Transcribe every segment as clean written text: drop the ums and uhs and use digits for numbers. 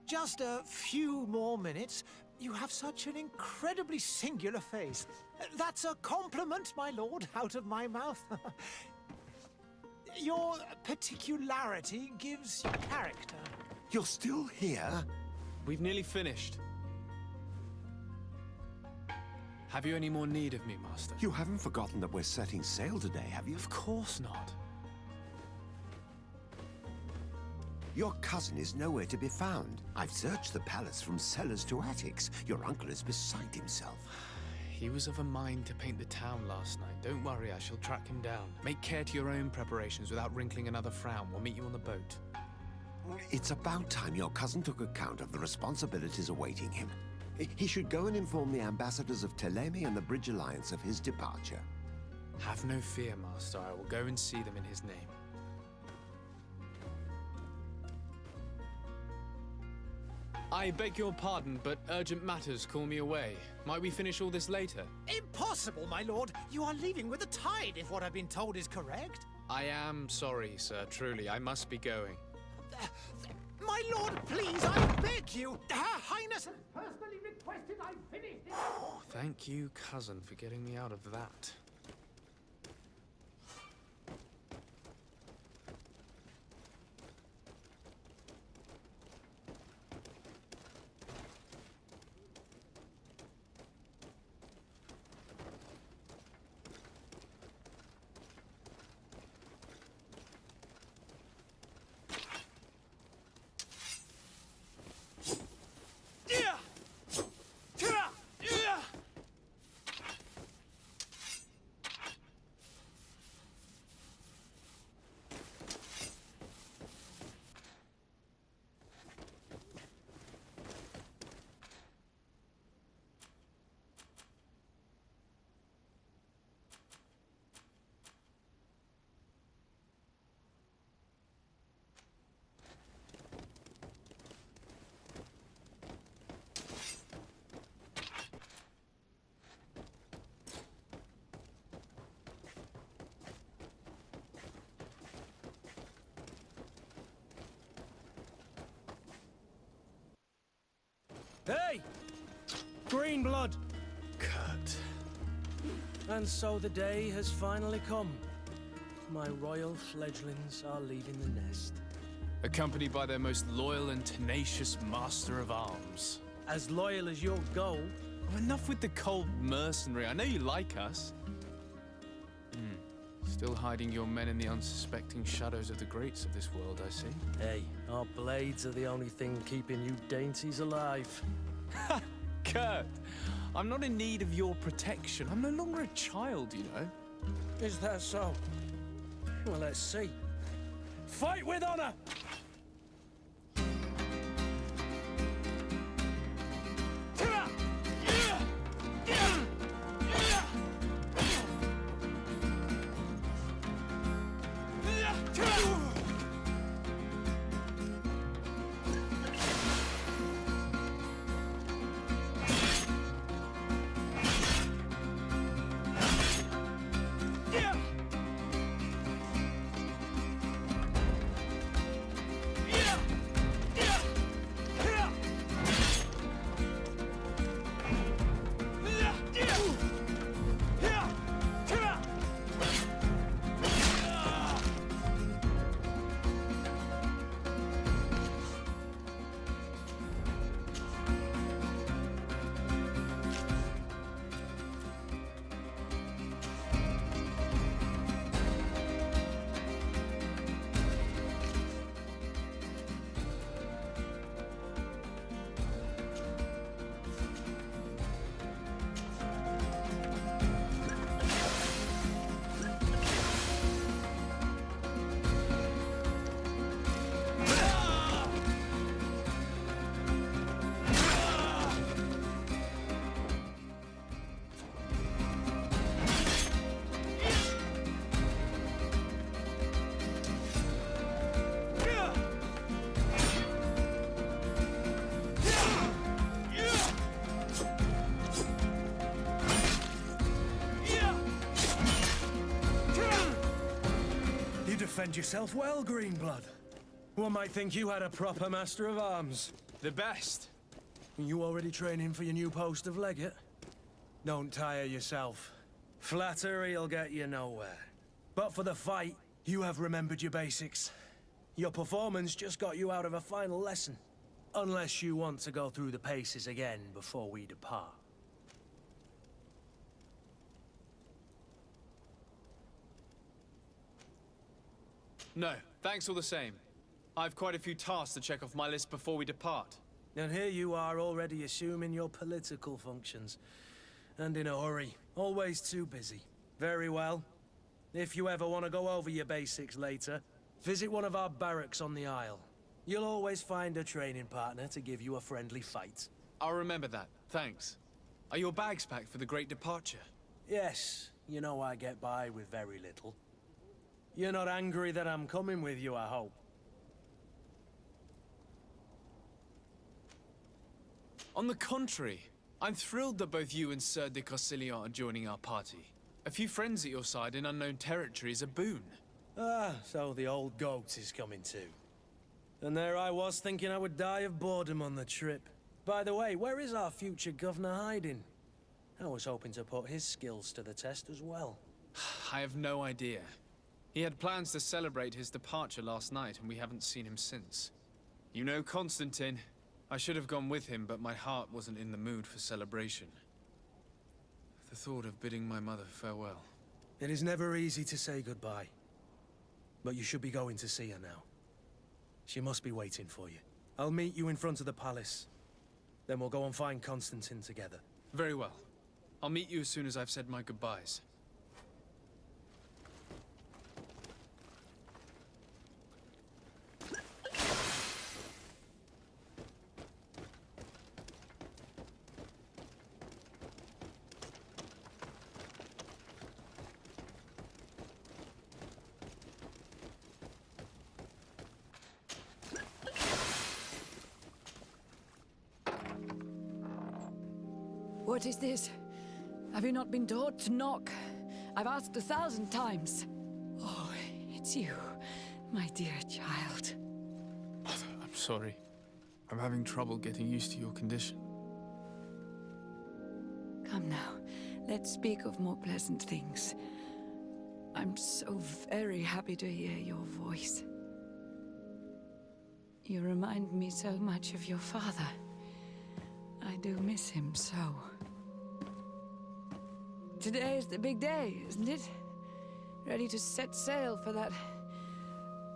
Just a few more minutes. You have such an incredibly singular face. That's a compliment, my lord, out of my mouth. Your particularity gives you character. You're still here? We've nearly finished. Have you any more need of me, Master? You haven't forgotten that we're setting sail today, have you? Of course not. Your cousin is nowhere to be found. I've searched the palace from cellars to attics. Your uncle is beside himself. He was of a mind to paint the town last night. Don't worry, I shall track him down. Make care to your own preparations without wrinkling another frown. We'll meet you on the boat. It's about time your cousin took account of the responsibilities awaiting him. He should go and inform the ambassadors of Telemi and the Bridge Alliance of his departure. Have no fear, Master. I will go and see them in his name. I beg your pardon, but urgent matters call me away. Might we finish all this later? Impossible, my lord. You are leaving with the tide, if what I've been told is correct. I am sorry, sir. Truly, I must be going. My lord, please, I beg you. Her Highness has personally requested I finish this. Oh, thank you, cousin, for getting me out of that. Hey! Green blood! Kurt. And so the day has finally come. My royal fledglings are leaving the nest. Accompanied by their most loyal and tenacious master of arms. As loyal as you'll go. Oh, enough with the cold mercenary. I know you like us. Still hiding your men in the unsuspecting shadows of the greats of this world, I see. Hey, our blades are the only thing keeping you dainties alive. Ha! Kurt! I'm not in need of your protection. I'm no longer a child, you know. Is that so? Well, let's see. Fight with honor! Defend yourself well, Greenblood. One might think you had a proper master of arms. The best. You already training for your new post of legate? Don't tire yourself. Flattery'll get you nowhere. But for the fight, you have remembered your basics. Your performance just got you out of a final lesson. Unless you want to go through the paces again before we depart. No, thanks all the same. I've quite a few tasks to check off my list before we depart. And here you are already assuming your political functions. And in a hurry. Always too busy. Very well. If you ever want to go over your basics later, visit one of our barracks on the Isle. You'll always find a training partner to give you a friendly fight. I'll remember that, thanks. Are your bags packed for the great departure? Yes, you know I get by with very little. You're not angry that I'm coming with you, I hope. On the contrary, I'm thrilled that both you and Sir de Cossillon are joining our party. A few friends at your side in unknown territory is a boon. Ah, so the old goat is coming too. And there I was thinking I would die of boredom on the trip. By the way, where is our future governor hiding? I was hoping to put his skills to the test as well. I have no idea. He had plans to celebrate his departure last night, and we haven't seen him since. You know Constantine. I should have gone with him, but my heart wasn't in the mood for celebration. The thought of bidding my mother farewell. It is never easy to say goodbye. But you should be going to see her now. She must be waiting for you. I'll meet you in front of the palace. Then we'll go and find Constantine together. Very well. I'll meet you as soon as I've said my goodbyes. What is this? Have you not been taught to knock? I've asked 1,000 times. Oh, it's you, my dear child. Mother, I'm sorry. I'm having trouble getting used to your condition. Come now, let's speak of more pleasant things. I'm so very happy to hear your voice. You remind me so much of your father. I do miss him so. Today is the big day, isn't it? Ready to set sail for that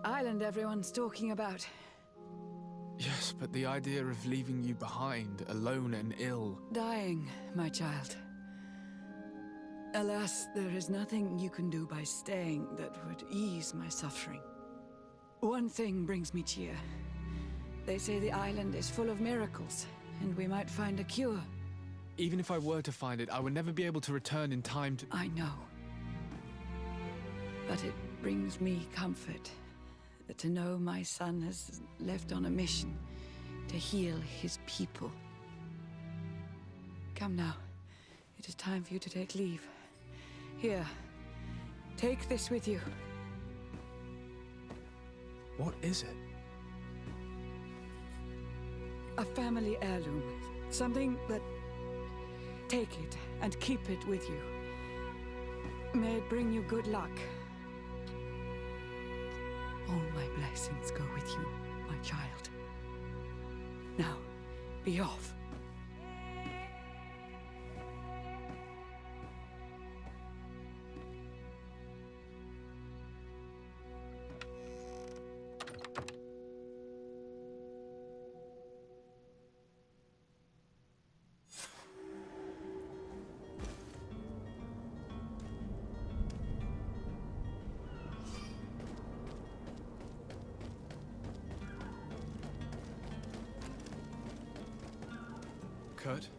island everyone's talking about. Yes, but the idea of leaving you behind, alone and ill... Dying, my child. Alas, there is nothing you can do by staying that would ease my suffering. One thing brings me cheer. They say the island is full of miracles, and we might find a cure. Even if I were to find it, I would never be able to return in time to... I know. But it brings me comfort to know my son has left on a mission to heal his people. Come now. It is time for you to take leave. Here, take this with you. What is it? A family heirloom. Something that... Take it and keep it with you. May it bring you good luck. All my blessings go with you, my child. Now, be off. Kurt?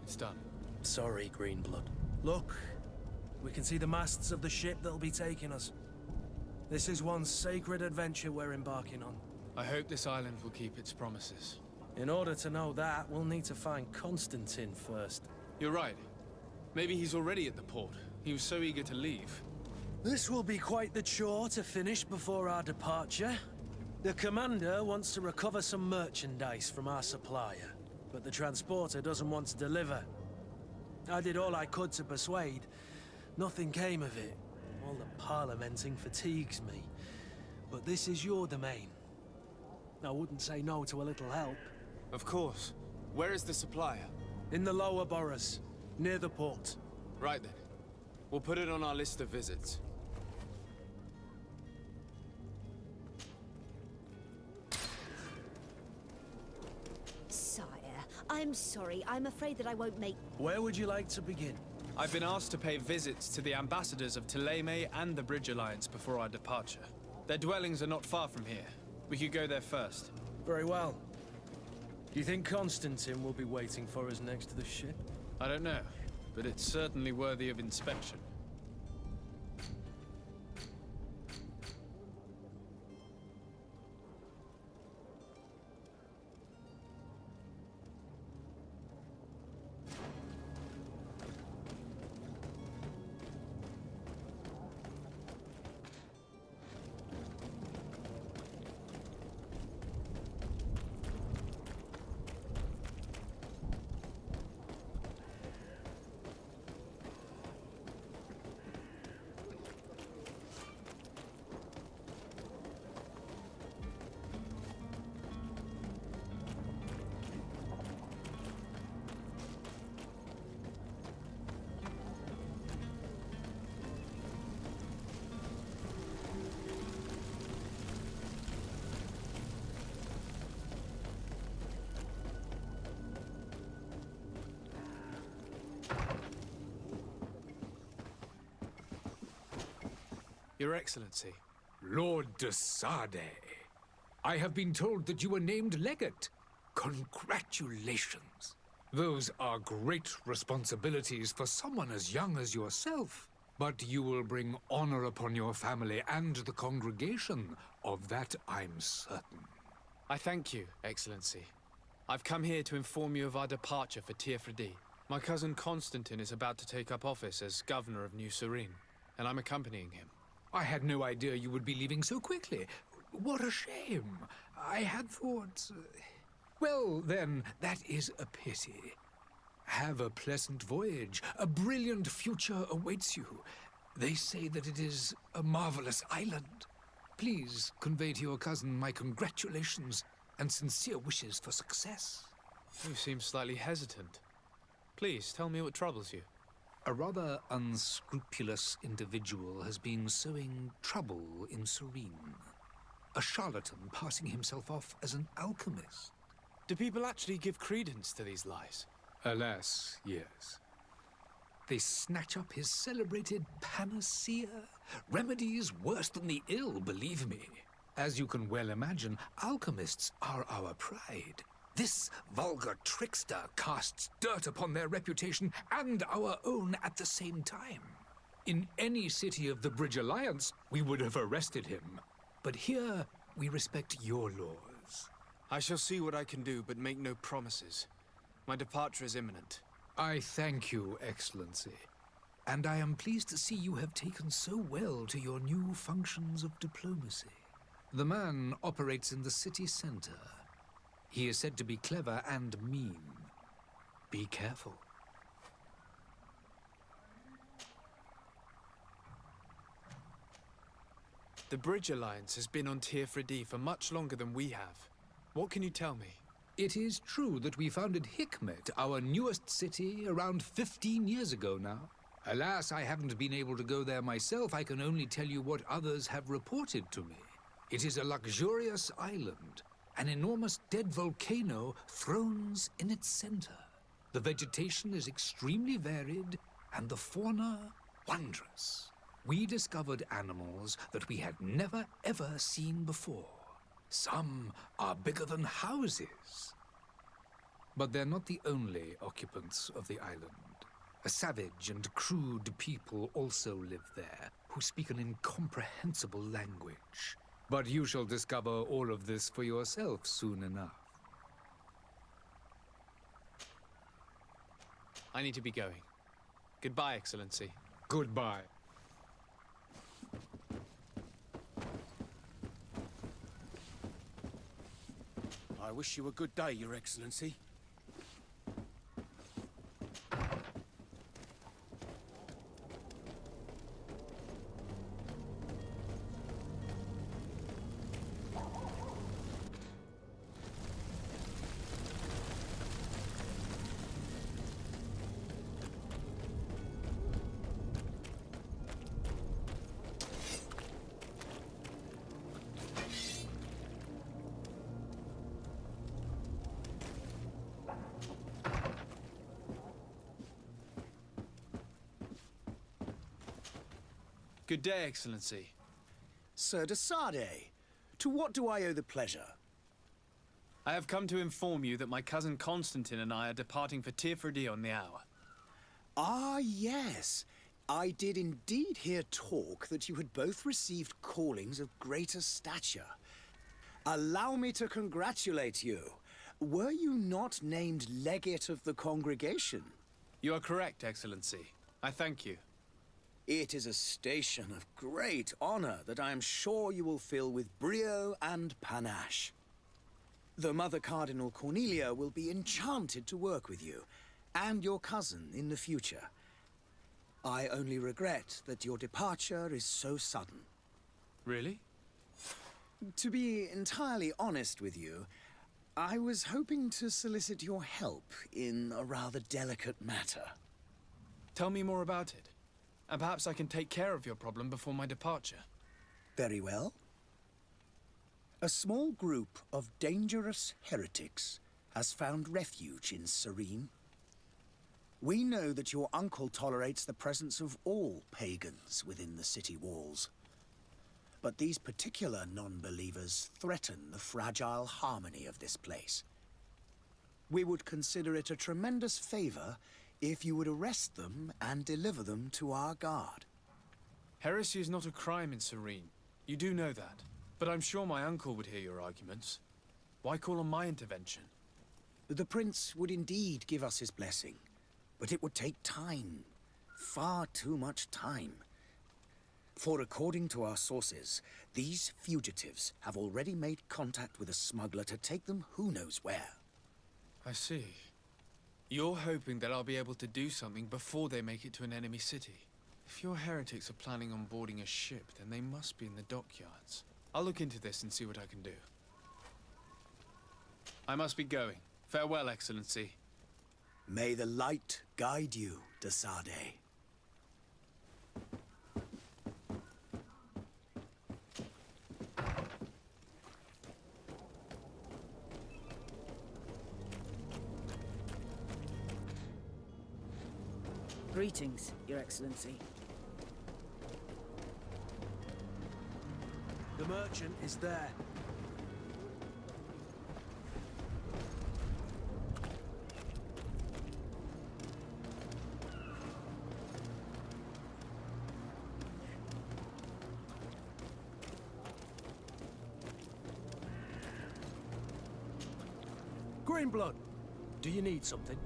It's done. Sorry, Greenblood. Look, we can see the masts of the ship that'll be taking us. This is one sacred adventure we're embarking on. I hope this island will keep its promises. In order to know that, we'll need to find Constantine first. You're right. Maybe he's already at the port. He was so eager to leave. This will be quite the chore to finish before our departure. The commander wants to recover some merchandise from our supplier, but the transporter doesn't want to deliver. I did all I could to persuade. Nothing came of it. All the parliamenting fatigues me. But this is your domain. I wouldn't say no to a little help. Of course. Where is the supplier? In the lower boroughs, near the port. Right then. We'll put it on our list of visits. Sire, I'm sorry. I'm afraid that I won't make... Where would you like to begin? I've been asked to pay visits to the ambassadors of Thélème and the Bridge Alliance before our departure. Their dwellings are not far from here. We could go there first. Very well. Do you think Constantine will be waiting for us next to the ship? I don't know, but it's certainly worthy of inspection. Your Excellency. Lord de Sade, I have been told that you were named legate. Congratulations. Those are great responsibilities for someone as young as yourself. But you will bring honor upon your family and the congregation. Of that, I'm certain. I thank you, Excellency. I've come here to inform you of our departure for Tirfredi. My cousin Constantine is about to take up office as governor of New Serene, and I'm accompanying him. I had no idea you would be leaving so quickly. What a shame. I had thought... Well, then, that is a pity. Have a pleasant voyage. A brilliant future awaits you. They say that it is a marvelous island. Please convey to your cousin my congratulations and sincere wishes for success. You seem slightly hesitant. Please, tell me what troubles you. A rather unscrupulous individual has been sowing trouble in Serene. A charlatan passing himself off as an alchemist. Do people actually give credence to these lies? Alas, yes. They snatch up his celebrated panacea. Remedies worse than the ill, believe me. As you can well imagine, alchemists are our pride. This vulgar trickster casts dirt upon their reputation and our own at the same time. In any city of the Bridge Alliance, we would have arrested him. But here, we respect your laws. I shall see what I can do, but make no promises. My departure is imminent. I thank you, Excellency. And I am pleased to see you have taken so well to your new functions of diplomacy. The man operates in the city center. He is said to be clever and mean. Be careful. The Bridge Alliance has been on Tirfredi for much longer than we have. What can you tell me? It is true that we founded Hikmet, our newest city, around 15 years ago now. Alas, I haven't been able to go there myself. I can only tell you what others have reported to me. It is a luxurious island. An enormous dead volcano thrones in its center. The vegetation is extremely varied, and the fauna wondrous. We discovered animals that we had never ever seen before. Some are bigger than houses. But they're not the only occupants of the island. A savage and crude people also live there, who speak an incomprehensible language. But you shall discover all of this for yourself soon enough. I need to be going. Goodbye, Excellency. Goodbye. I wish you a good day, Your Excellency. Good day, Excellency. Sir de Sardet, to what do I owe the pleasure? I have come to inform you that my cousin Constantine and I are departing for Tirfredi on the hour. Ah, yes. I did indeed hear talk that you had both received callings of greater stature. Allow me to congratulate you. Were you not named legate of the congregation? You are correct, Excellency. I thank you. It is a station of great honor that I am sure you will fill with brio and panache. The Mother Cardinal Cornelia will be enchanted to work with you, and your cousin in the future. I only regret that your departure is so sudden. Really? To be entirely honest with you, I was hoping to solicit your help in a rather delicate matter. Tell me more about it. And perhaps I can take care of your problem before my departure. Very well. A small group of dangerous heretics has found refuge in Serene. We know that your uncle tolerates the presence of all pagans within the city walls. But these particular non-believers threaten the fragile harmony of this place. We would consider it a tremendous favor if you would arrest them and deliver them to our guard. Heresy is not a crime in Serene. You do know that. But I'm sure my uncle would hear your arguments. Why call on my intervention? The prince would indeed give us his blessing, but it would take time. Far too much time. For according to our sources, these fugitives have already made contact with a smuggler to take them who knows where. I see. You're hoping that I'll be able to do something before they make it to an enemy city. If your heretics are planning on boarding a ship, then they must be in the dockyards. I'll look into this and see what I can do. I must be going. Farewell, Excellency. May the light guide you, de Sardet. Greetings, Your Excellency. The merchant is there. Greenblood, do you need something?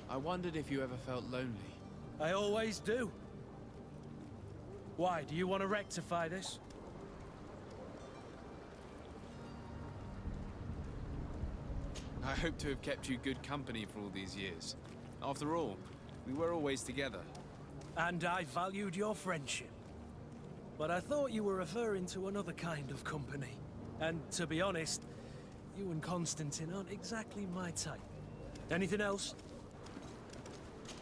I wondered if you ever felt lonely. I always do. Why, do you want to rectify this? I hope to have kept you good company for all these years. After all, we were always together. And I valued your friendship. But I thought you were referring to another kind of company. And to be honest, you and Constantine aren't exactly my type. Anything else?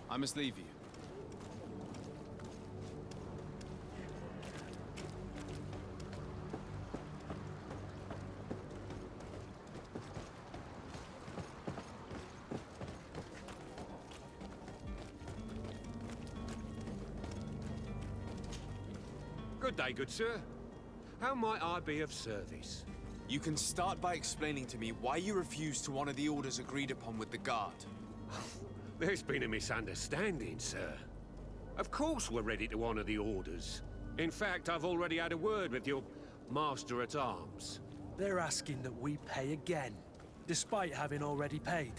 I must leave you. Good day, good sir. How might I be of service? You can start by explaining to me why you refused to honor the orders agreed upon with the guard. There's been a misunderstanding, sir. Of course we're ready to honor the orders. In fact, I've already had a word with your master-at-arms. They're asking that we pay again, despite having already paid.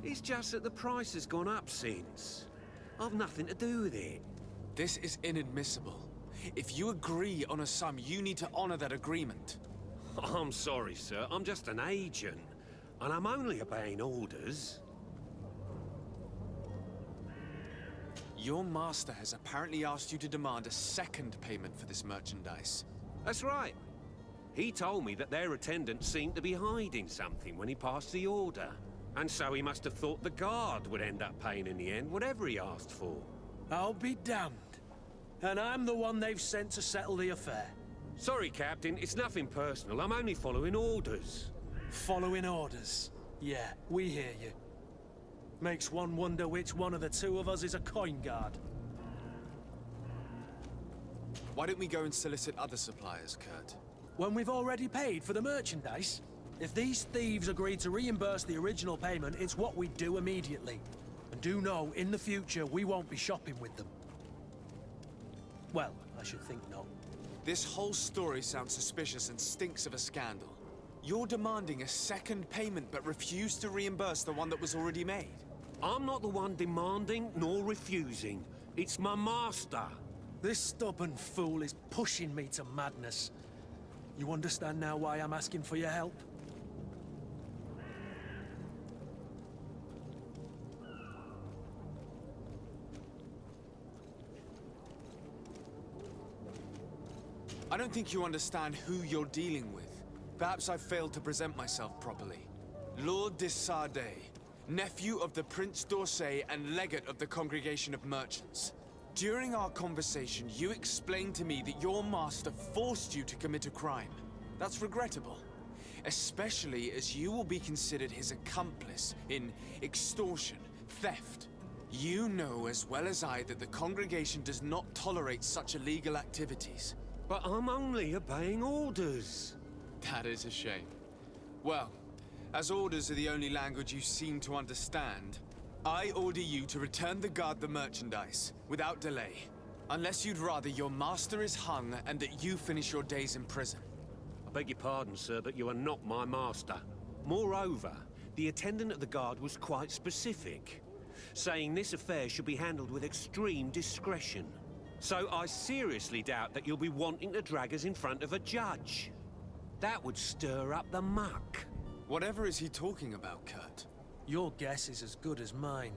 It's just that the price has gone up since. I've nothing to do with it. This is inadmissible. If you agree on a sum, you need to honor that agreement. I'm sorry, sir. I'm just an agent. And I'm only obeying orders. Your master has apparently asked you to demand a second payment for this merchandise. That's right. He told me that their attendant seemed to be hiding something when he passed the order. And so he must have thought the guard would end up paying in the end, whatever he asked for. I'll be damned. And I'm the one they've sent to settle the affair. Sorry, Captain. It's nothing personal. I'm only following orders. Following orders. Yeah, we hear you. Makes one wonder which one of the two of us is a coin guard. Why don't we go and solicit other suppliers, Kurt? When we've already paid for the merchandise? If these thieves agree to reimburse the original payment, it's what we do immediately. And do know, in the future, we won't be shopping with them. Well, I should think not. This whole story sounds suspicious and stinks of a scandal. You're demanding a second payment but refuse to reimburse the one that was already made. I'm not the one demanding nor refusing. It's my master. This stubborn fool is pushing me to madness. You understand now why I'm asking for your help? I don't think you understand who you're dealing with. Perhaps I failed to present myself properly. Lord de Sardet, nephew of the Prince d'Orsay and legate of the Congregation of Merchants. During our conversation, you explained to me that your master forced you to commit a crime. That's regrettable, especially as you will be considered his accomplice in extortion, theft. You know as well as I that the Congregation does not tolerate such illegal activities. But I'm only obeying orders. That is a shame. Well, as orders are the only language you seem to understand, I order you to return the guard the merchandise, without delay. Unless you'd rather your master is hung and that you finish your days in prison. I beg your pardon, sir, but you are not my master. Moreover, the attendant of the guard was quite specific, saying this affair should be handled with extreme discretion. So I seriously doubt that you'll be wanting to drag us in front of a judge. That would stir up the muck. Whatever is he talking about, Kurt? Your guess is as good as mine.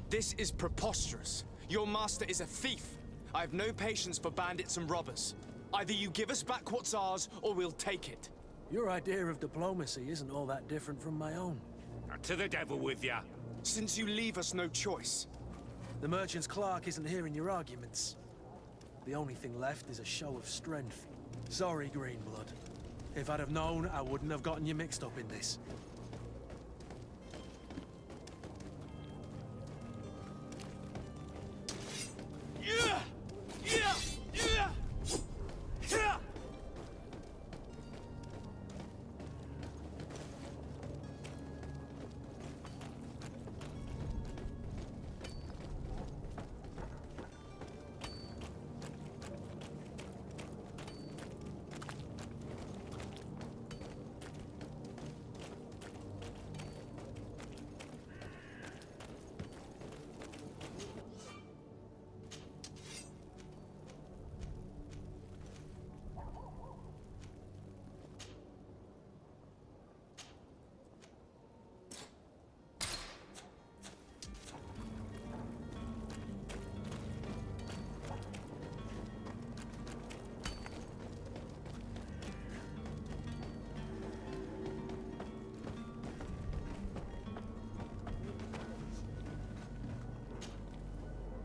This is preposterous. Your master is a thief. I have no patience for bandits and robbers. Either you give us back what's ours, or we'll take it. Your idea of diplomacy isn't all that different from my own. To the devil with ya. Since you leave us no choice. The merchant's clerk isn't hearing your arguments. The only thing left is a show of strength. Sorry, Greenblood. If I'd have known, I wouldn't have gotten you mixed up in this.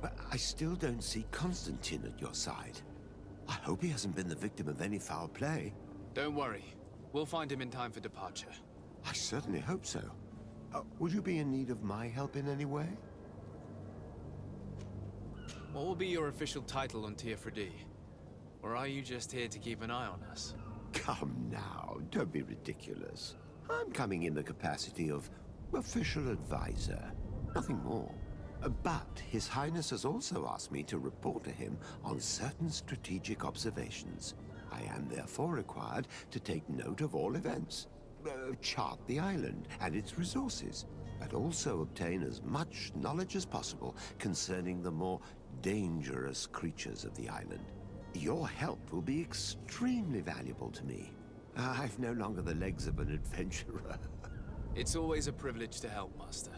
But I still don't see Constantine at your side. I hope he hasn't been the victim of any foul play. Don't worry. We'll find him in time for departure. I certainly hope so. Would you be in need of my help in any way? What will be your official title on Teofredi? Or are you just here to keep an eye on us? Come now, don't be ridiculous. I'm coming in the capacity of official advisor, nothing more. But His Highness has also asked me to report to him on certain strategic observations. I am therefore required to take note of all events, chart the island and its resources, but also obtain as much knowledge as possible concerning the more dangerous creatures of the island. Your help will be extremely valuable to me. I've no longer the legs of an adventurer. It's always a privilege to help, Master.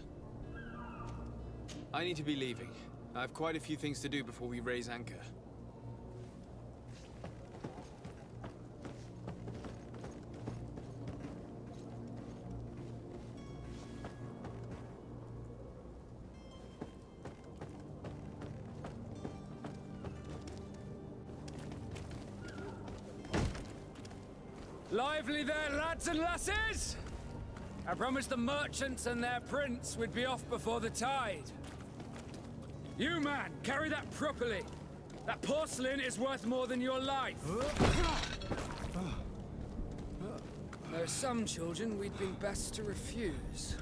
I need to be leaving. I have quite a few things to do before we raise anchor. Lively there, lads and lasses! I promised the merchants and their prince we'd be off before the tide. You, man, carry that properly. That porcelain is worth more than your life. There are some children we'd been best to refuse.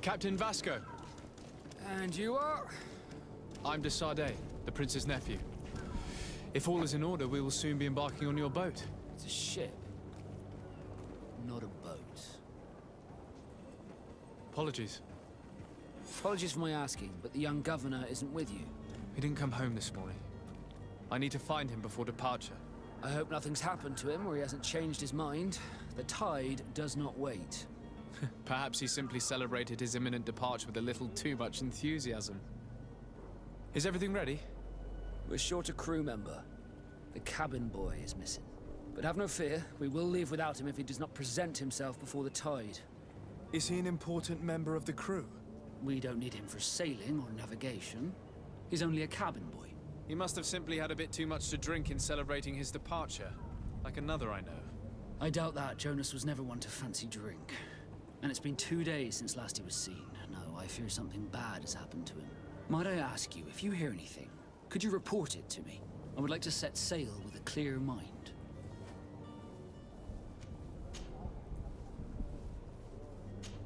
Captain Vasco. And you are? I'm de Sardet, the prince's nephew. If all is in order, we will soon be embarking on your boat. It's a ship, not a boat. Apologies. Apologies for my asking, but the young governor isn't with you. He didn't come home this morning. I need to find him before departure. I hope nothing's happened to him or he hasn't changed his mind. The tide does not wait. Perhaps he simply celebrated his imminent departure with a little too much enthusiasm. Is everything ready? We're short a crew member. The cabin boy is missing. But have no fear, we will leave without him if he does not present himself before the tide. Is he an important member of the crew? We don't need him for sailing or navigation. He's only a cabin boy. He must have simply had a bit too much to drink in celebrating his departure. Like another I know. I doubt that. Jonas was never one to fancy drink. And it's been 2 days since last he was seen. No, I fear something bad has happened to him. Might I ask you, if you hear anything, could you report it to me? I would like to set sail with a clear mind.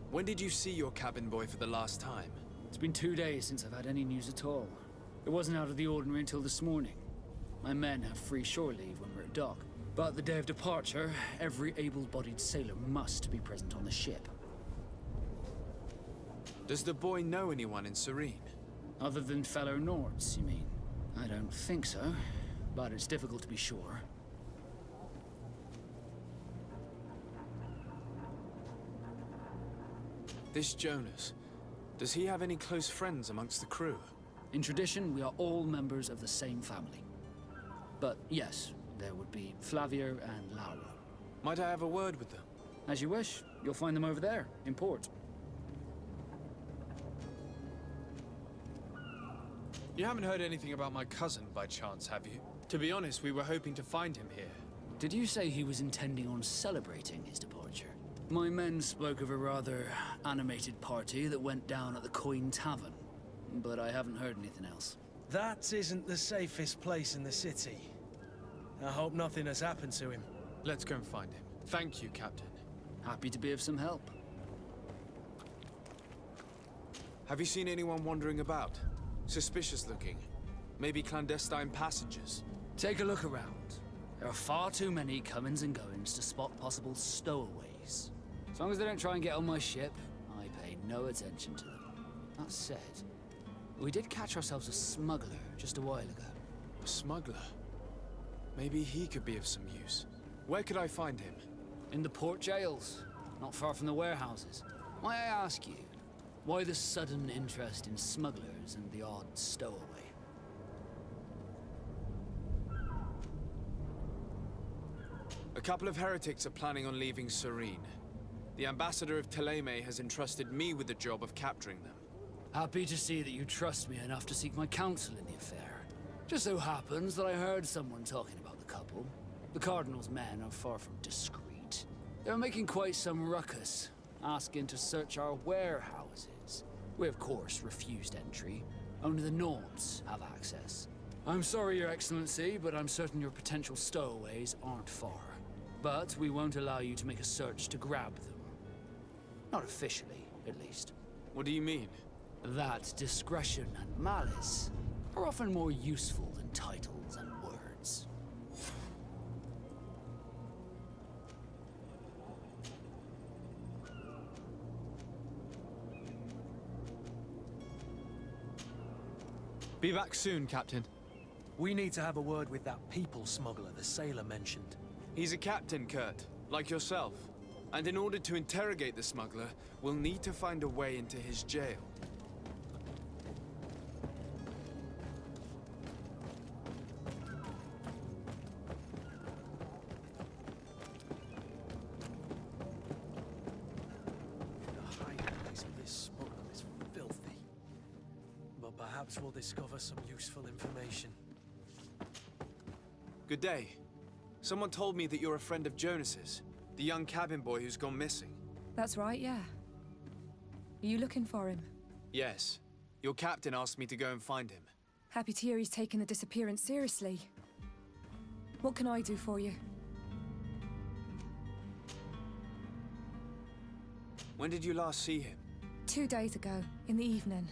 When did you see your cabin boy for the last time? It's been 2 days since I've had any news at all. It wasn't out of the ordinary until this morning. My men have free shore leave when we're at dock. But the day of departure, every able-bodied sailor must be present on the ship. Does the boy know anyone in Serene? Other than fellow Nords, you mean? I don't think so, but it's difficult to be sure. This Jonas, does he have any close friends amongst the crew? In tradition, we are all members of the same family. But yes, there would be Flavia and Laura. Might I have a word with them? As you wish. You'll find them over there, in port. You haven't heard anything about my cousin by chance, have you? To be honest, we were hoping to find him here. Did you say he was intending on celebrating his departure? My men spoke of a rather animated party that went down at the Coin Tavern, but I haven't heard anything else. That isn't the safest place in the city. I hope nothing has happened to him. Let's go and find him. Thank you, Captain. Happy to be of some help. Have you seen anyone wandering about? Suspicious looking. Maybe clandestine passengers. Take a look around. There are far too many comings and goings to spot possible stowaways. As long as they don't try and get on my ship, I pay no attention to them. That said, we did catch ourselves a smuggler just a while ago. A smuggler? Maybe he could be of some use. Where could I find him? In the port jails, not far from the warehouses. May I ask you, why the sudden interest in smugglers and the odd stowaway? A couple of heretics are planning on leaving Serene. The ambassador of Teleme has entrusted me with the job of capturing them. Happy to see that you trust me enough to seek my counsel in the affair. Just so happens that I heard someone talking about the couple. The Cardinal's men are far from discreet. They're making quite some ruckus, asking to search our warehouses. We, of course, refused entry. Only the Nords have access. I'm sorry, Your Excellency, but I'm certain your potential stowaways aren't far. But we won't allow you to make a search to grab them. Not officially, at least. What do you mean? That discretion and malice are often more useful than titles and words. Be back soon, Captain. We need to have a word with that people smuggler the sailor mentioned. He's a captain, Kurt, like yourself. And in order to interrogate the smuggler, we'll need to find a way into his jail. The hiding place of this smuggler is filthy. But perhaps we'll discover some useful information. Good day. Someone told me that you're a friend of Jonas's, the young cabin boy who's gone missing. That's right, yeah. Are you looking for him? Yes. Your captain asked me to go and find him. Happy to hear he's taken the disappearance seriously. What can I do for you? When did you last see him? 2 days ago, in the evening.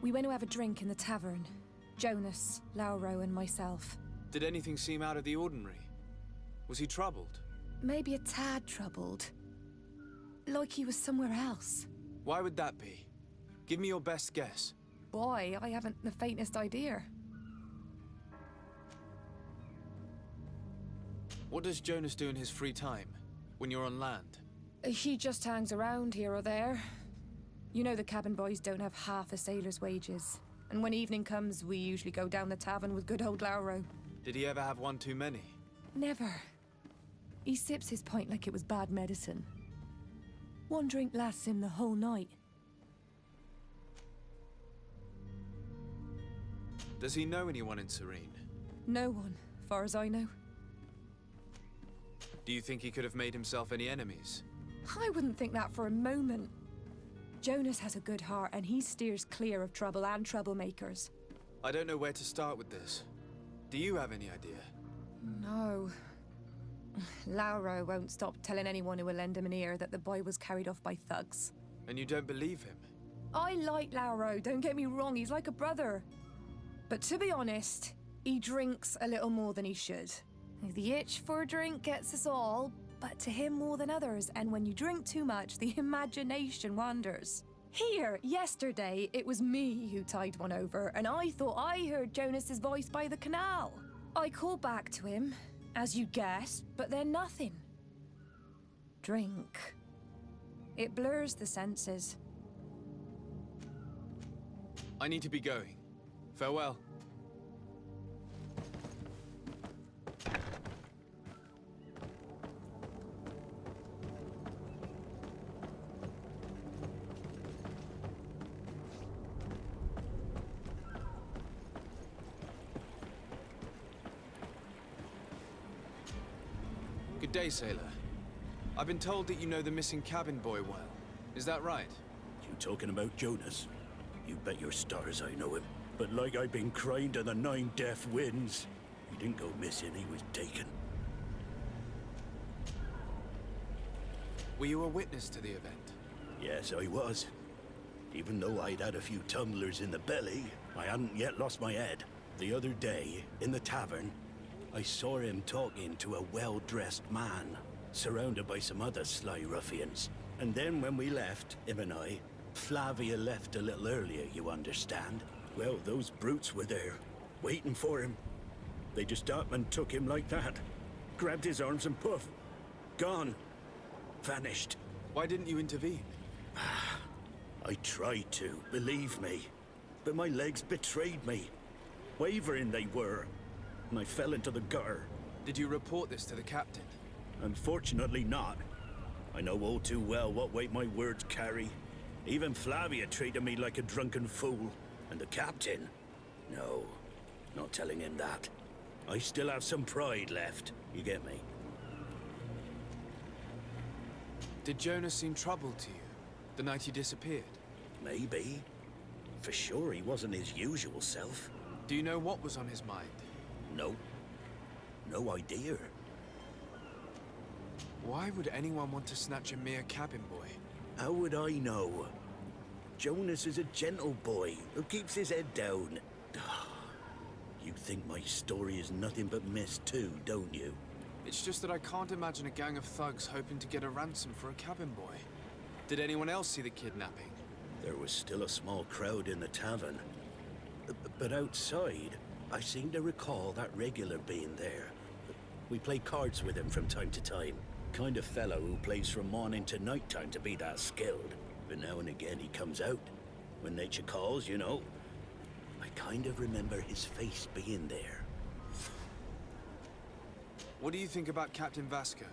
We went to have a drink in the tavern. Jonas, Lauro, and myself. Did anything seem out of the ordinary? Was he troubled? Maybe a tad troubled. Like he was somewhere else. Why would that be? Give me your best guess. Boy, I haven't the faintest idea. What does Jonas do in his free time, when you're on land? He just hangs around here or there. You know the cabin boys don't have half a sailor's wages. And when evening comes, we usually go down the tavern with good old Lauro. Did he ever have one too many? Never. He sips his pint like it was bad medicine. One drink lasts him the whole night. Does he know anyone in Serene? No one, far as I know. Do you think he could have made himself any enemies? I wouldn't think that for a moment. Jonas has a good heart and he steers clear of trouble and troublemakers. I don't know where to start with this. Do you have any idea? No. Lauro won't stop telling anyone who will lend him an ear that the boy was carried off by thugs. And you don't believe him? I like Lauro, don't get me wrong, he's like a brother. But to be honest, he drinks a little more than he should. The itch for a drink gets us all, but to him more than others, and when you drink too much, the imagination wanders. Here, yesterday, it was me who tied one over, and I thought I heard Jonas's voice by the canal. I called back to him, as you guessed, but then nothing. Drink. It blurs the senses. I need to be going. Farewell. Good day, sailor. I've been told that you know the missing cabin boy well. Is that right? You talking about Jonas? You bet your stars I know him. But like I've been crying to the 9 deaf winds, he didn't go missing, he was taken. Were you a witness to the event? Yes, I was. Even though I'd had a few tumblers in the belly, I hadn't yet lost my head. The other day, in the tavern, I saw him talking to a well-dressed man, surrounded by some other sly ruffians. And then when we left, him and I, Flavia left a little earlier, you understand? Well, those brutes were there, waiting for him. They just up and took him like that. Grabbed his arms and poof. Gone. Vanished. Why didn't you intervene? I tried to, believe me. But my legs betrayed me. Wavering they were. And I fell into the gutter. Did you report this to the captain? Unfortunately not. I know all too well what weight my words carry. Even Flavia treated me like a drunken fool. And the captain? No, not telling him that. I still have some pride left, you get me? Did Jonas seem troubled to you, the night he disappeared? Maybe. For sure he wasn't his usual self. Do you know what was on his mind? No. No idea. Why would anyone want to snatch a mere cabin boy? How would I know? Jonas is a gentle boy who keeps his head down. You think my story is nothing but mist too, don't you? It's just that I can't imagine a gang of thugs hoping to get a ransom for a cabin boy. Did anyone else see the kidnapping? There was still a small crowd in the tavern. But outside, I seem to recall that regular being there. We play cards with him from time to time. Kind of fellow who plays from morning to night time to be that skilled. But now and again he comes out. When nature calls, you know. I kind of remember his face being there. What do you think about Captain Vasco?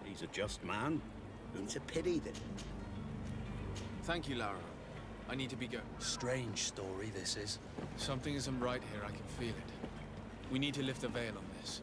He's a just man. It's a pity that... Thank you, Lauro. I need to be going. Strange story, this is. Something isn't right here, I can feel it. We need to lift the veil on this.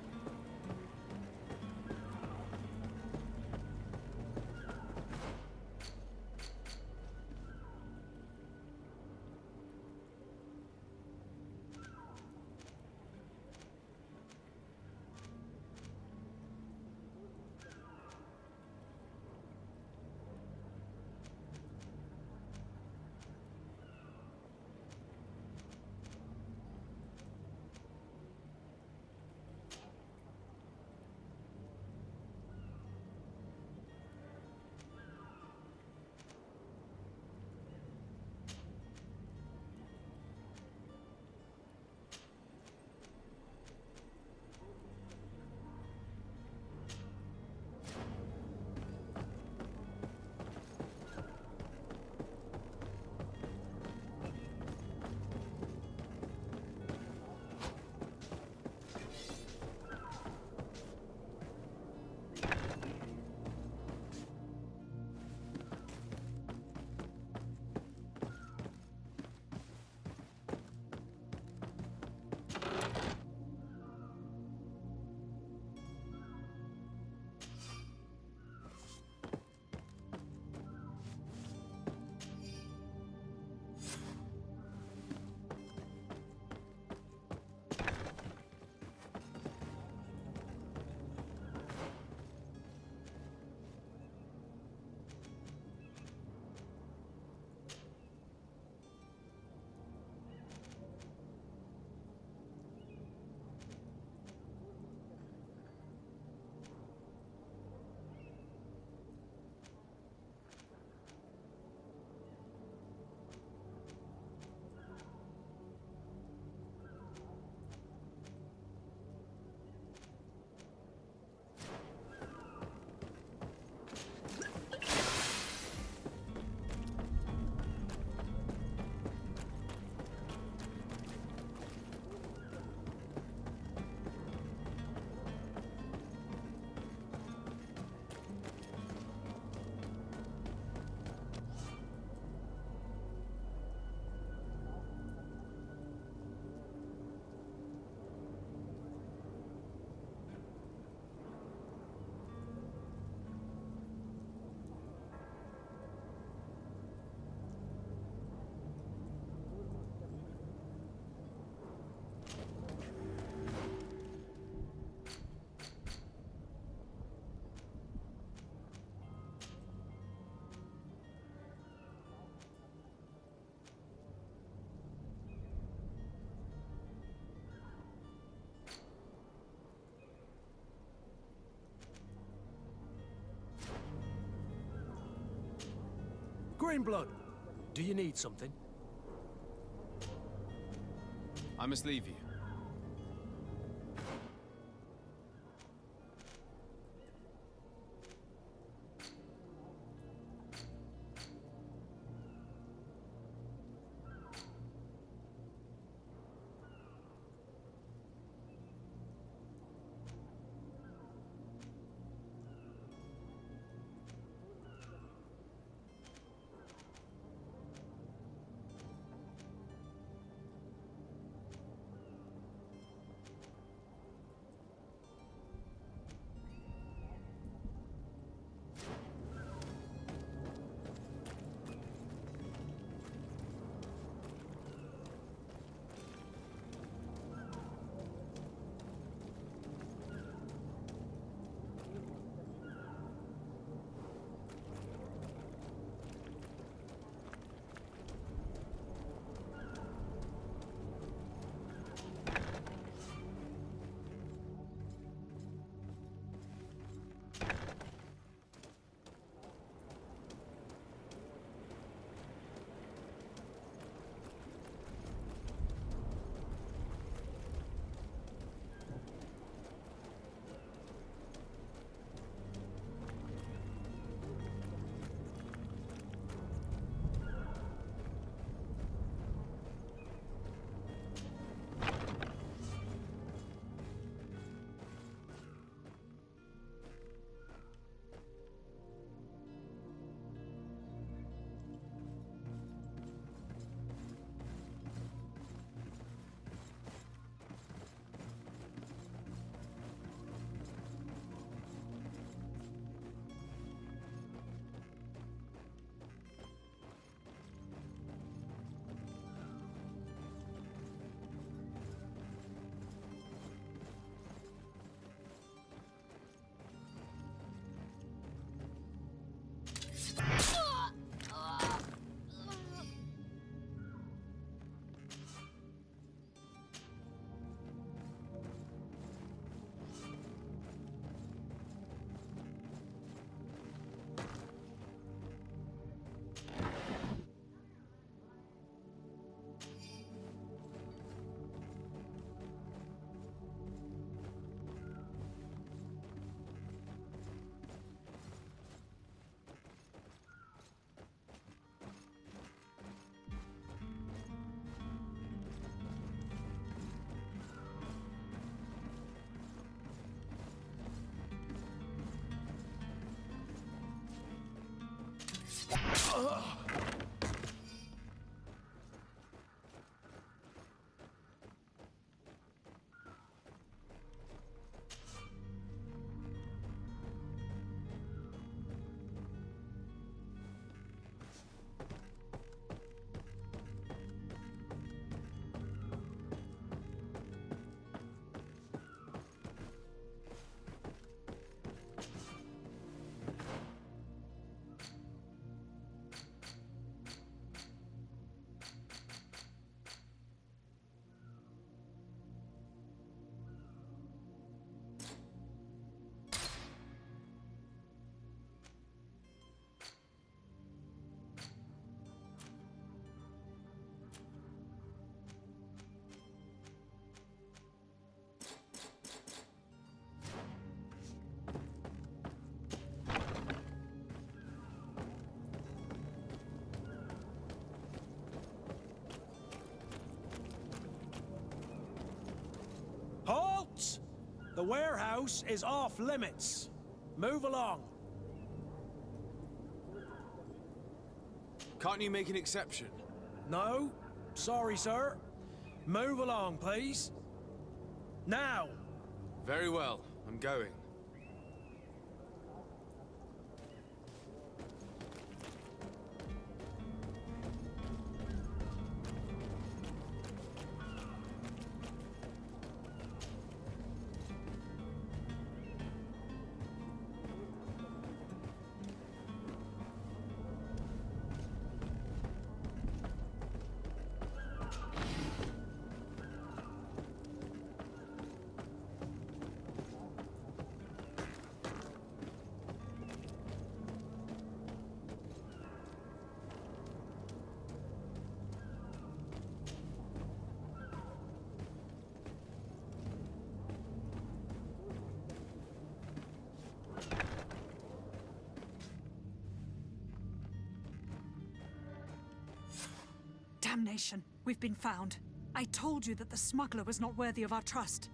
Greenblood, do you need something? I must leave you. Halt! The warehouse is off limits. Move along. Can't you make an exception? No, sorry, sir. Move along, please. Now! Very well, I'm going. Damnation! We've been found. I told you that the smuggler was not worthy of our trust.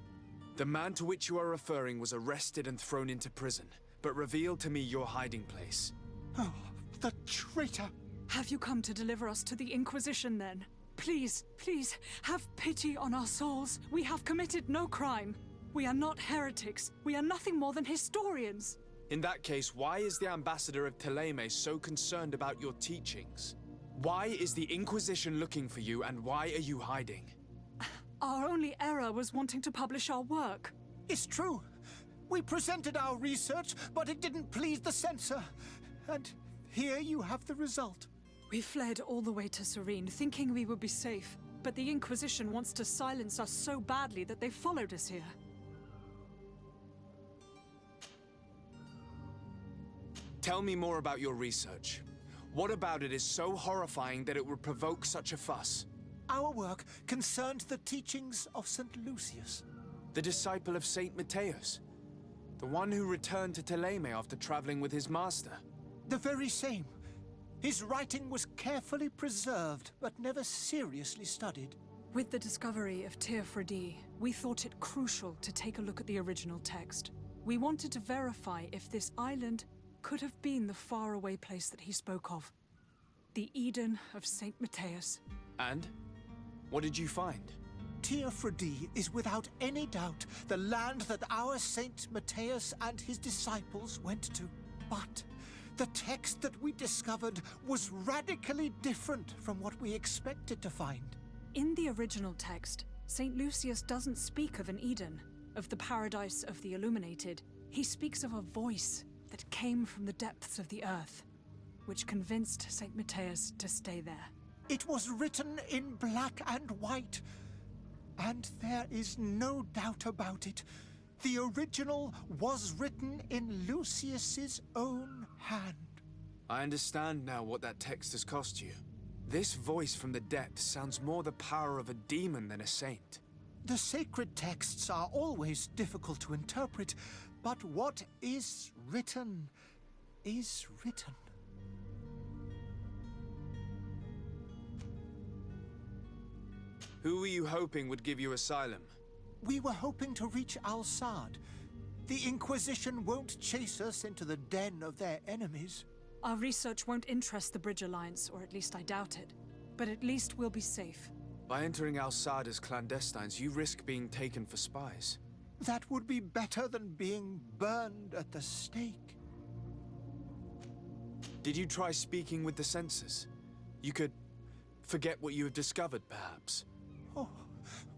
The man to which you are referring was arrested and thrown into prison, but revealed to me your hiding place. Oh, the traitor! Have you come to deliver us to the Inquisition, then? Please, please, have pity on our souls. We have committed no crime. We are not heretics. We are nothing more than historians. In that case, why is the ambassador of Thélème so concerned about your teachings? Why is the Inquisition looking for you, and why are you hiding? Our only error was wanting to publish our work. It's true. We presented our research, but it didn't please the censor. And here you have the result. We fled all the way to Serene, thinking we would be safe. But the Inquisition wants to silence us so badly that they followed us here. Tell me more about your research. What about it is so horrifying that it would provoke such a fuss? Our work concerned the teachings of St. Lucius. The disciple of Saint Matthias? The one who returned to Thélème after traveling with his master? The very same. His writing was carefully preserved, but never seriously studied. With the discovery of Teofredi, we thought it crucial to take a look at the original text. We wanted to verify if this island could have been the faraway place that he spoke of. The Eden of Saint Matthias. And? What did you find? Teofredi is without any doubt the land that our Saint Matthias and his disciples went to. But the text that we discovered was radically different from what we expected to find. In the original text, Saint Lucius doesn't speak of an Eden, of the paradise of the illuminated. He speaks of a voice that came from the depths of the earth, which convinced Saint Matthias to stay there. It was written in black and white, and there is no doubt about it. The original was written in Lucius's own hand. I understand now what that text has cost you. This voice from the depths sounds more the power of a demon than a saint. The sacred texts are always difficult to interpret, but what is written is written. Who were you hoping would give you asylum? We were hoping to reach Al-Sad. The Inquisition won't chase us into the den of their enemies. Our research won't interest the Bridge Alliance, or at least I doubt it. But at least we'll be safe. By entering Al-Sad's clandestines, you risk being taken for spies. That would be better than being burned at the stake. Did you try speaking with the censors? You could forget what you have discovered, perhaps. Oh,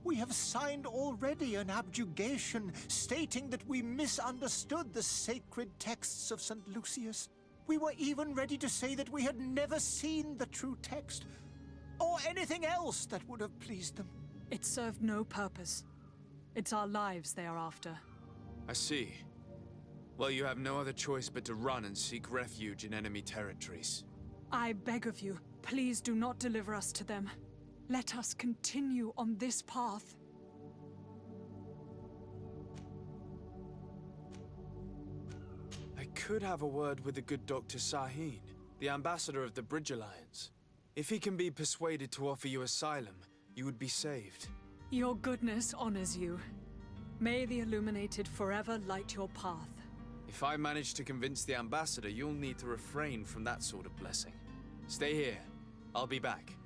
we have signed already an abjugation stating that we misunderstood the sacred texts of St. Lucius. We were even ready to say that we had never seen the true text, or anything else that would have pleased them. It served no purpose. It's our lives they are after. I see. Well, you have no other choice but to run and seek refuge in enemy territories. I beg of you, please do not deliver us to them. Let us continue on this path. I could have a word with the good Dr. Sahin, the ambassador of the Bridge Alliance. If he can be persuaded to offer you asylum, you would be saved. Your goodness honors you. May the Illuminated forever light your path. If I manage to convince the ambassador, you'll need to refrain from that sort of blessing. Stay here. I'll be back.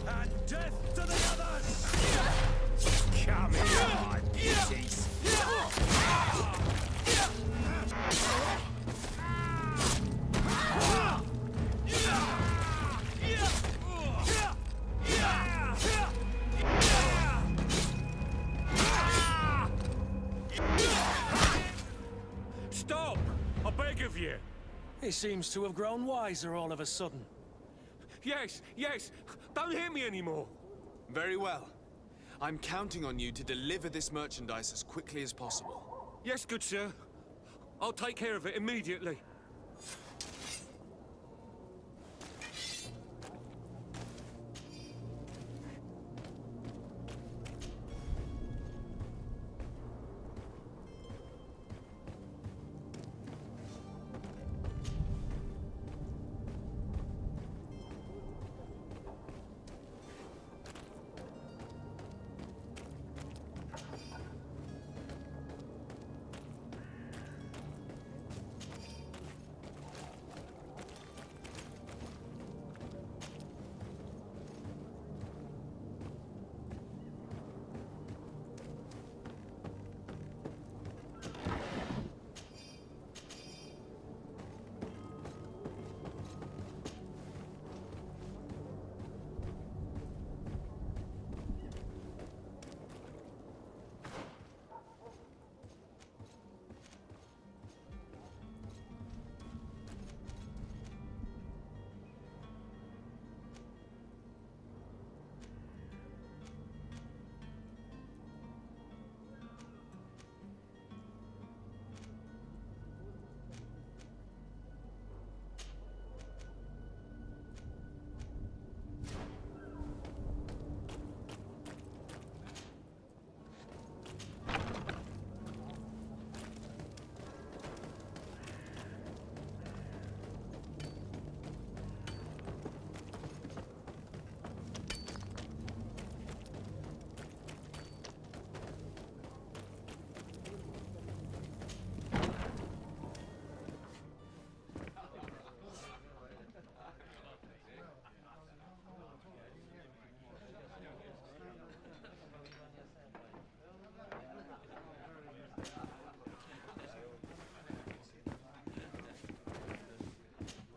And death to the others! Come here, beauties! Stop! I beg of you! He seems to have grown wiser all of a sudden. Yes, yes! Don't hit me anymore! Very well. I'm counting on you to deliver this merchandise as quickly as possible. Yes, good sir. I'll take care of it immediately.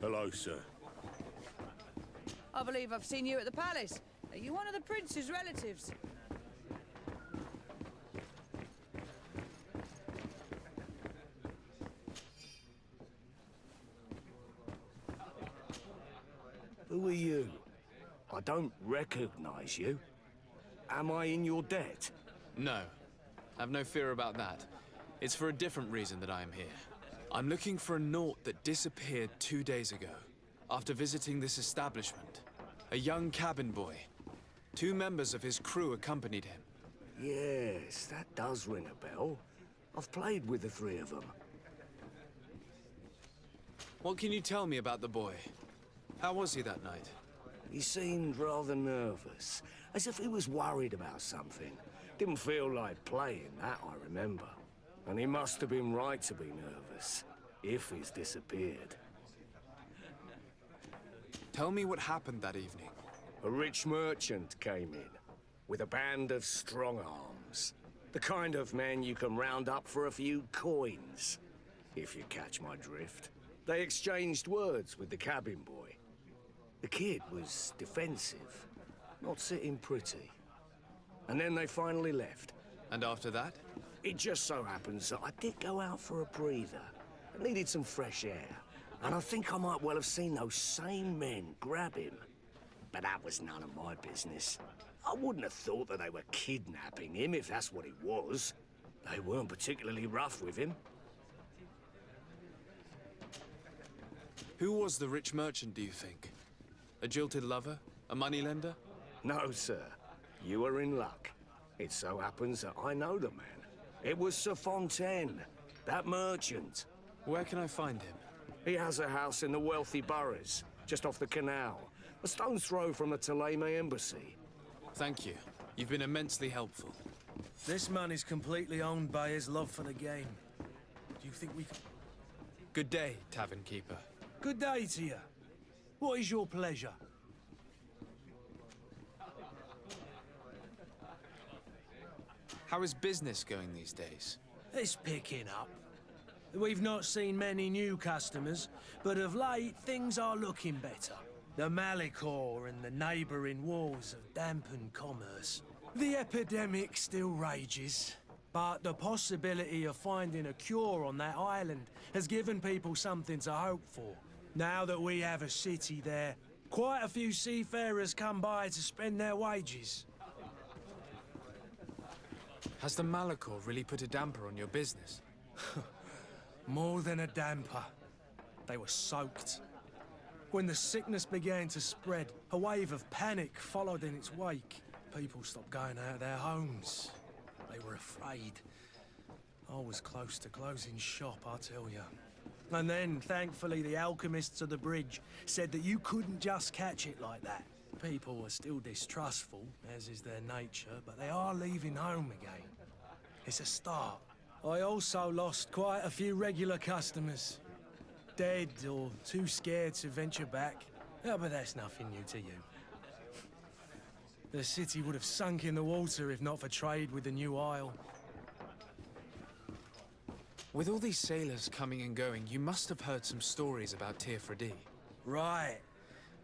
Hello, sir. I believe I've seen you at the palace. Are you one of the prince's relatives? Who are you? I don't recognize you. Am I in your debt? No. Have no fear about that. It's for a different reason that I am here. I'm looking for a Naut that disappeared 2 days ago, after visiting this establishment. A young cabin boy. 2 members of his crew accompanied him. Yes, that does ring a bell. I've played with the 3 of them. What can you tell me about the boy? How was he that night? He seemed rather nervous, as if he was worried about something. Didn't feel like playing, that I remember. And he must have been right to be nervous, if he's disappeared. Tell me what happened that evening. A rich merchant came in, with a band of strong arms. The kind of men you can round up for a few coins, if you catch my drift. They exchanged words with the cabin boy. The kid was defensive, not sitting pretty. And then they finally left. And after that? It just so happens that I did go out for a breather. I needed some fresh air. And I think I might well have seen those same men grab him. But that was none of my business. I wouldn't have thought that they were kidnapping him, if that's what it was. They weren't particularly rough with him. Who was the rich merchant, do you think? A jilted lover? A moneylender? No, sir. You are in luck. It so happens that I know the man. It was Sir Fontaine, that merchant. Where can I find him? He has a house in the wealthy boroughs, just off the canal. A stone's throw from the Thélème embassy. Thank you. You've been immensely helpful. This man is completely owned by his love for the game. Do you think we can... Good day, tavern keeper. Good day to you. What is your pleasure? How is business going these days? It's picking up. We've not seen many new customers, but of late, things are looking better. The Malicor and the neighbouring wars have dampened commerce. The epidemic still rages, but the possibility of finding a cure on that island has given people something to hope for. Now that we have a city there, quite a few seafarers come by to spend their wages. Has the Malicor really put a damper on your business? More than a damper. They were soaked. When the sickness began to spread, a wave of panic followed in its wake. People stopped going out of their homes. They were afraid. I was close to closing shop, I tell you. And then, thankfully, the alchemists of the bridge said that you couldn't just catch it like that. People are still distrustful, as is their nature, but they are leaving home again. It's a start. I also lost quite a few regular customers. Dead or too scared to venture back. Oh, but that's nothing new to you. The city would have sunk in the water if not for trade with the new isle. With all these sailors coming and going, you must have heard some stories about Teofredi. Right.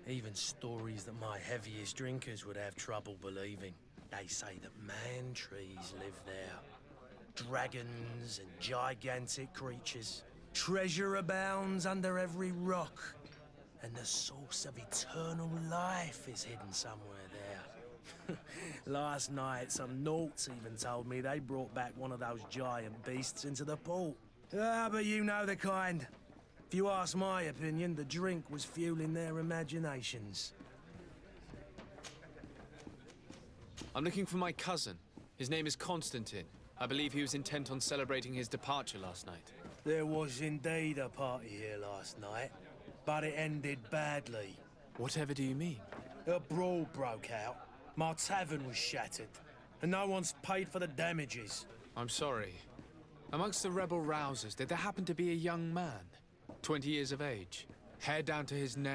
Even stories that my heaviest drinkers would have trouble believing. They say that man-trees live there. Dragons and gigantic creatures. Treasure abounds under every rock. And the source of eternal life is hidden somewhere there. Last night, some Nauts even told me they brought back one of those giant beasts into the port. Ah, but you know the kind. If you ask my opinion, the drink was fueling their imaginations. I'm looking for my cousin. His name is Constantine. I believe he was intent on celebrating his departure last night. There was indeed a party here last night, but it ended badly. Whatever do you mean? A brawl broke out. My tavern was shattered, and no one's paid for the damages. I'm sorry. Amongst the rebel rousers, did there happen to be a young man? 20 years of age, hair down to his neck?